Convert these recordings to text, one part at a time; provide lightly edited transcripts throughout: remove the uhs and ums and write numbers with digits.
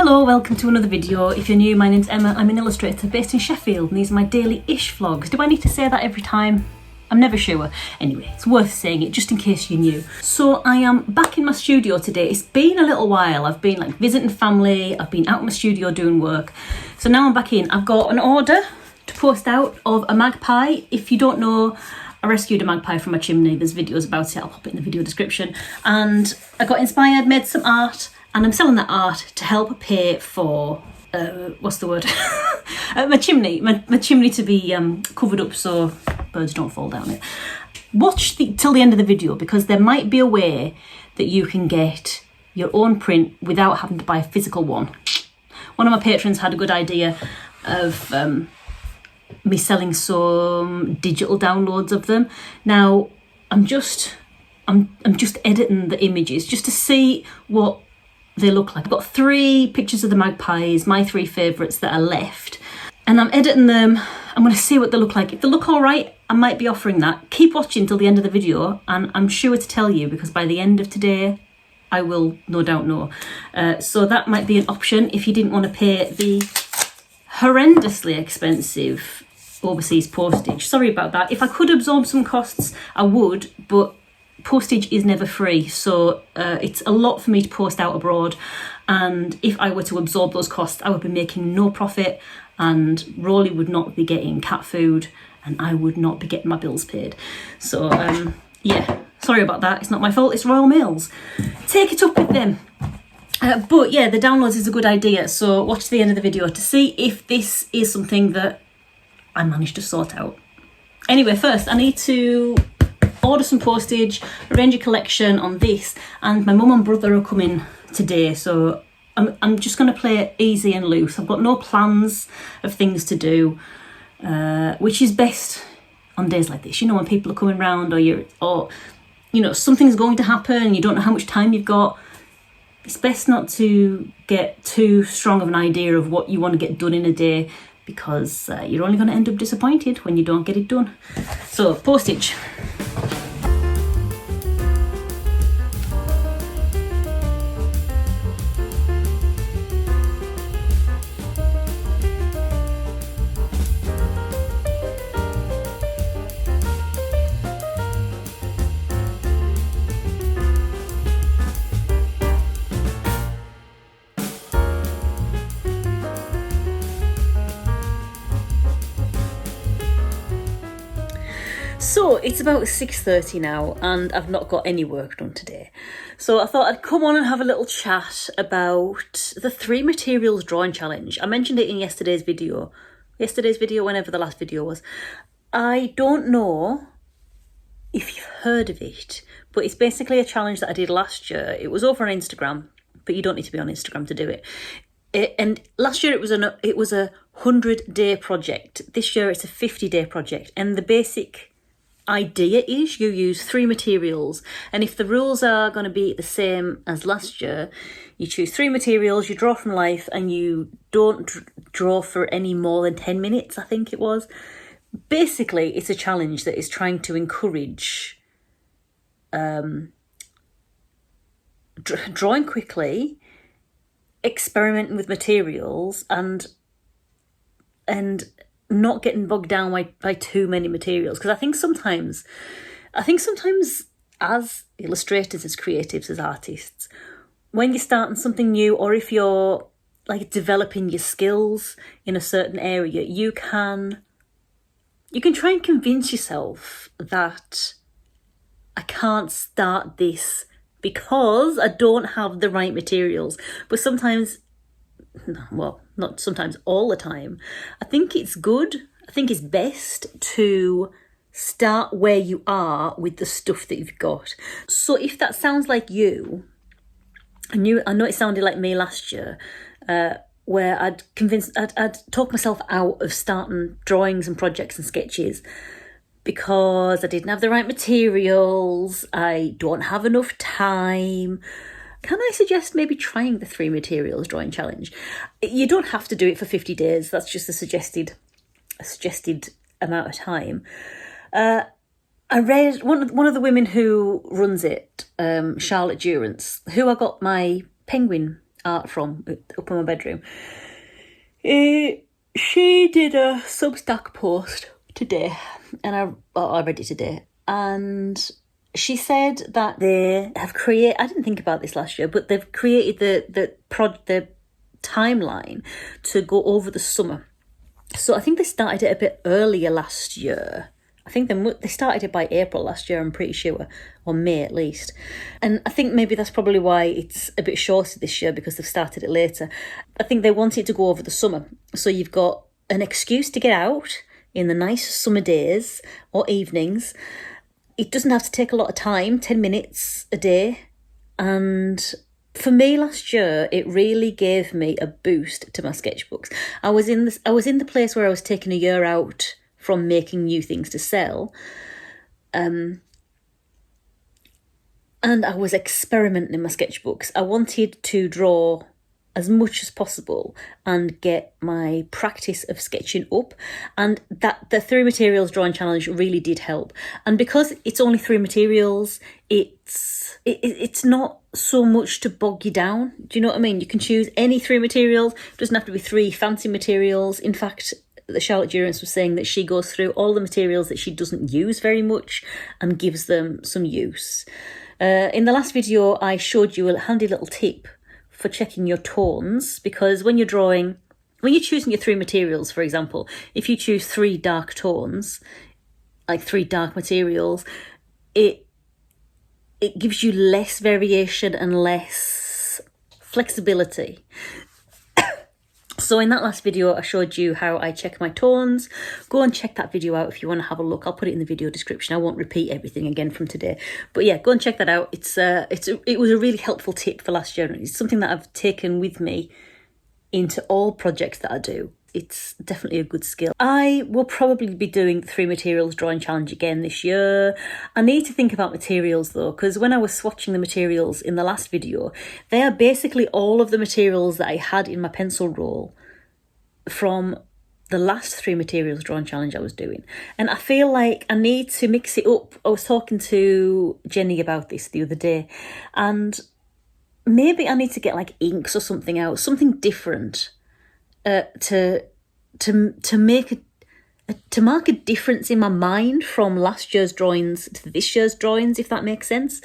Hello, welcome to another video. If you're new, my name's Emma. I'm an illustrator based in Sheffield and these are my daily-ish vlogs. Do I need to say that every time? I'm never sure. Anyway, it's worth saying it just in case you're new. So I am back in my studio today. It's been a little while. I've been visiting family, I've been out in my studio doing work. So now I'm back in. I've got an order to post out of a magpie. If you don't know, I rescued a magpie from my chimney. There's videos about it. I'll pop it in the video description. And I got inspired, made some art, and I'm selling that art to help pay for, what's the word? my chimney to be covered up so birds don't fall down it. Watch till the end of the video because there might be a way that you can get your own print without having to buy a physical one. One of my patrons had a good idea of me selling some digital downloads of them. Now I'm just editing the images just to see what they look like. I've got 3 pictures of the magpies, my 3 favourites that are left, and I'm editing them. I'm going to see what they look like. If they look all right, I might be offering that. Keep watching till the end of the video and I'm sure to tell you because by the end of today I will no doubt know. So that might be an option if you didn't want to pay the horrendously expensive overseas postage. Sorry about that. If I could absorb some costs I would, but postage is never free, so it's a lot for me to post out abroad, and if I were to absorb those costs I would be making no profit and Rolly would not be getting cat food and I would not be getting my bills paid. So yeah, sorry about that. It's not my fault, it's Royal Mail's. Take it up with them. But yeah, the downloads is a good idea, so watch the end of the video to see if this is something that I managed to sort out. Anyway, first I need to order some postage, arrange a collection on this, and my mum and brother are coming today, so I'm just going to play it easy and loose. I've got no plans of things to do, which is best on days like this, you know, when people are coming round or you know something's going to happen and you don't know how much time you've got. It's best not to get too strong of an idea of what you want to get done in a day because you're only going to end up disappointed when you don't get it done. So postage. So it's about 6:30 now and I've not got any work done today. So I thought I'd come on and have a little chat about the 3 materials drawing challenge. I mentioned it in yesterday's video, whenever the last video was. I don't know if you've heard of it, but it's basically a challenge that I did last year. It was over on Instagram, but you don't need to be on Instagram to do it. And last year it was a 100-day project. This year it's a 50-day project, and the basic idea is you use 3 materials, and if the rules are going to be the same as last year, you choose 3 materials, you draw from life, and you don't draw for any more than 10 minutes, I think it was. Basically, it's a challenge that is trying to encourage drawing quickly, experimenting with materials, and not getting bogged down by too many materials, because I think sometimes as illustrators, as creatives, as artists, when you're starting something new, or if you're developing your skills in a certain area, you can try and convince yourself that I can't start this because I don't have the right materials. But sometimes, well, not sometimes, all the time, I think it's best to start where you are with the stuff that you've got. So if that sounds like you, I know it sounded like me last year, where I'd talk myself out of starting drawings and projects and sketches because I didn't have the right materials, I don't have enough time. Can I suggest maybe trying the 3 materials drawing challenge? You don't have to do it for 50 days. That's just a suggested amount of time. I read one of the women who runs it, Charlotte Durance, who I got my penguin art from up in my bedroom. She did a Substack post today, and I read it today, and she said that they have created, I didn't think about this last year, but they've created the timeline to go over the summer. So I think they started it a bit earlier last year. I think they started it by April last year, I'm pretty sure, or May at least. And I think maybe that's probably why it's a bit shorter this year, because they've started it later. I think they wanted it to go over the summer. So you've got an excuse to get out in the nice summer days or evenings. It doesn't have to take a lot of time, 10 minutes a day. And for me last year, it really gave me a boost to my sketchbooks. I was in the place where I was taking a year out from making new things to sell. And I was experimenting in my sketchbooks. I wanted to draw as much as possible and get my practice of sketching up, and that the 3 materials drawing challenge really did help. And because it's only 3 materials, it's not so much to bog you down. Do you know what I mean? You can choose any 3 materials. It doesn't have to be 3 fancy materials. In fact, the Charlotte Durance was saying that she goes through all the materials that she doesn't use very much and gives them some use. In the last video, I showed you a handy little tip for checking your tones, because when you're choosing your 3 materials, for example, if you choose 3 dark tones, like 3 dark materials, it gives you less variation and less flexibility. So in that last video, I showed you how I check my tones. Go and check that video out if you want to have a look. I'll put it in the video description. I won't repeat everything again from today. But yeah, go and check that out. It was a really helpful tip for last year. It's something that I've taken with me into all projects that I do. It's definitely a good skill. I will probably be doing the 3 materials drawing challenge again this year. I need to think about materials though, because when I was swatching the materials in the last video, they are basically all of the materials that I had in my pencil roll from the last 3 materials drawing challenge I was doing. And I feel like I need to mix it up. I was talking to Jenny about this the other day, and maybe I need to get like inks or something out, something different. To mark a difference in my mind from last year's drawings to this year's drawings, if that makes sense.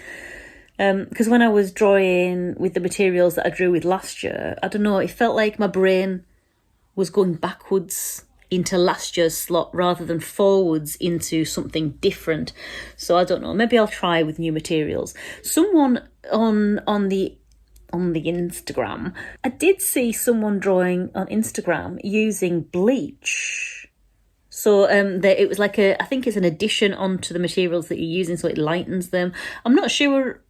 Because when I was drawing with the materials that I drew with last year, I don't know, it felt like my brain was going backwards into last year's slot rather than forwards into something different. So I don't know, maybe I'll try with new materials. Someone on the Instagram, I did see someone drawing on Instagram using bleach. So it was like I think it's an addition onto the materials that you're using, so it lightens them. I'm not sure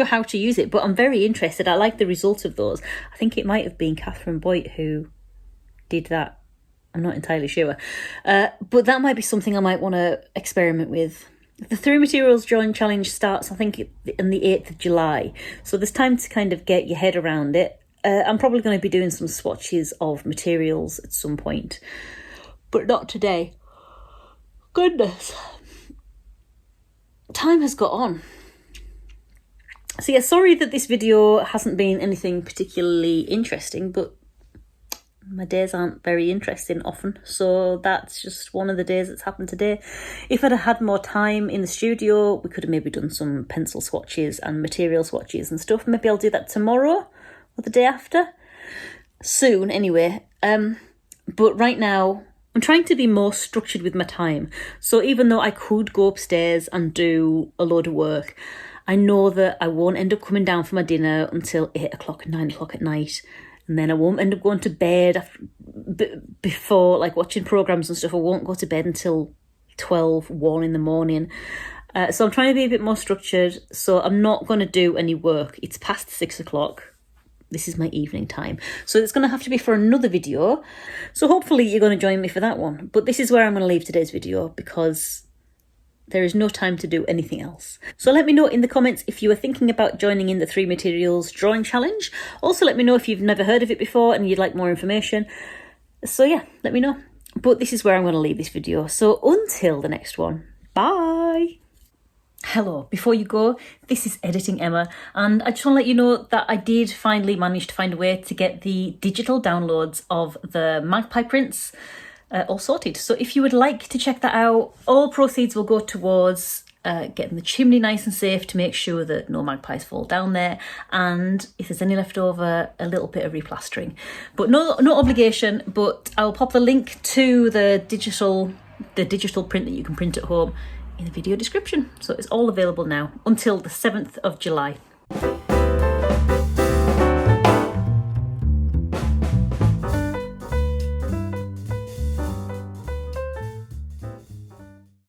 how to use it, but I'm very interested. I like the result of those. I think it might have been Catherine Boyd who did that. I'm not entirely sure. But that might be something I might want to experiment with. The 3 materials drawing challenge starts, I think, on the 8th of July. So there's time to kind of get your head around it. I'm probably going to be doing some swatches of materials at some point, but not today. Goodness. Time has got on. So yeah, sorry that this video hasn't been anything particularly interesting, but my days aren't very interesting often, so that's just one of the days that's happened today. If I'd have had more time in the studio, we could have maybe done some pencil swatches and material swatches and stuff. Maybe I'll do that tomorrow or the day after. Soon, anyway. But right now, I'm trying to be more structured with my time. So even though I could go upstairs and do a load of work, I know that I won't end up coming down for my dinner until 8 o'clock, 9 o'clock at night. And then I won't end up going to bed before, like watching programmes and stuff. I won't go to bed until 12, 1 in the morning. So I'm trying to be a bit more structured. So I'm not going to do any work. It's past 6 o'clock. This is my evening time. So it's going to have to be for another video. So hopefully you're going to join me for that one. But this is where I'm going to leave today's video because there is no time to do anything else. So let me know in the comments if you are thinking about joining in the 3 materials drawing challenge. Also let me know if you've never heard of it before and you'd like more information. So yeah, let me know. But this is where I'm going to leave this video. So until the next one, bye. Hello, before you go, this is Editing Emma, and I just want to let you know that I did finally manage to find a way to get the digital downloads of the magpie prints all sorted. So if you would like to check that out, all proceeds will go towards getting the chimney nice and safe to make sure that no magpies fall down there, and if there's any left over, a little bit of replastering. But no obligation, but I'll pop the link to the digital print that you can print at home in the video description. So it's all available now until the 7th of July.